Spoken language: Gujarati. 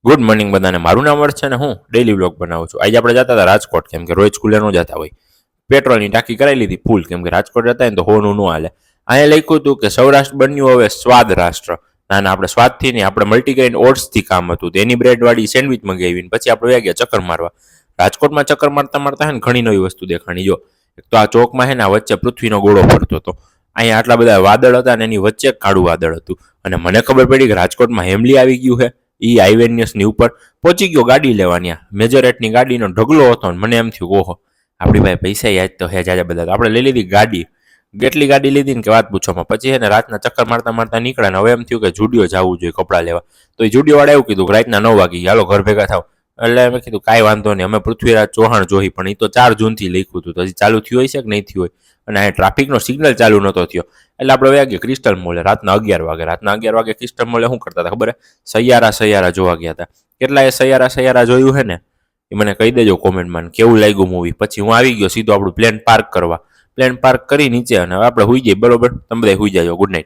ગુડ મોર્નિંગ બધાને. મારું નામ વર્ષ છે ને હું ડેલી વ્લોગ બનાવું છું. આજે આપણે જતા હતા રાજકોટ, કેમ કે રોજ સ્કૂલે ન જતા હોય. પેટ્રોલની ટાંકી કરાવી લીધી ફૂલ, કેમ કે રાજકોટ જતા હોય ને તો હોનું ન હાલે. અહીંયા લખ્યું હતું કે સૌરાષ્ટ્ર બન્યું હવે સ્વાદ રાષ્ટ્ર. ના ના, આપણે સ્વાદથી નહીં, આપણે મલ્ટીગ્રેન ઓટ્સથી કામ હતું. એની બ્રેડવાળી સેન્ડવિચ મંગાવીને પછી આપણે વ્યા ગયા ચક્કર મારવા. રાજકોટમાં ચક્કર મારતા મારતા હે ને ઘણી નવી વસ્તુ દેખાણી. જો એક તો આ ચોકમાં હે ને આ વચ્ચે પૃથ્વીનો ગોળો ફરતો હતો. અહીંયા આટલા બધા વાદળ હતા અને એની વચ્ચે કાળું વાદળ હતું. અને મને ખબર પડી કે રાજકોટમાં હેમલી આવી ગયું છે. એ હાઈવેન્યસની ઉપર પહોંચી ગયો ગાડી લેવાની. મેજોરેટની ગાડીનો ઢગલો હતો ને મને એમ થયું ઓહો, આપણી ભાઈ પૈસા યાદ તો હે જાજા બધા. આપણે લઈ લીધી ગાડી. કેટલી ગાડી લીધી ને કે વાત પૂછોમાં. પછી એને રાતના ચક્કર મારતા મારતા નીકળ્યા ને હવે એમ થયું કે જુડિયો જવું જોઈએ કપડાં લેવા. તો એ જુડિયો વાળા એવું કીધું કે રાતના 9 વાગે હાલો ઘર ભેગા થાવ. એટલે મેં કીધું કાંઈ વાંધો નહીં, અમે પૃથ્વીરાજ ચૌહાણ જોઈ, પણ એ તો 4 જૂનથી લખ્યું હતું, તો હજી ચાલુ થયું હોય છે કે નહીં થયું હોય. અને આ ટ્રાફિકનો સિગ્નલ ચાલુ નહોતો થયો. એટલે આપણે વ્યા ગયા ક્રિસ્ટલ મોલે રાતના 11 વાગે. રાતના 11 વાગે ક્રિસ્ટલ મોલે શું કરતા હતા ખબર? સૈયારા જોવા ગયા હતા. કેટલા એ સૈયારા જોયું છે ને એ મને કહી દેજો કોમેન્ટમાં કેવું લાગ્યું મૂવી. પછી હું આવી ગયો સીધો આપણું પ્લેન પાર્ક કરવા. પ્લેન પાર્ક કરી નીચે અને હવે આપણે હુઈ જઈએ. બરોબર, તમે બધા હુઈ જાજો. Good night.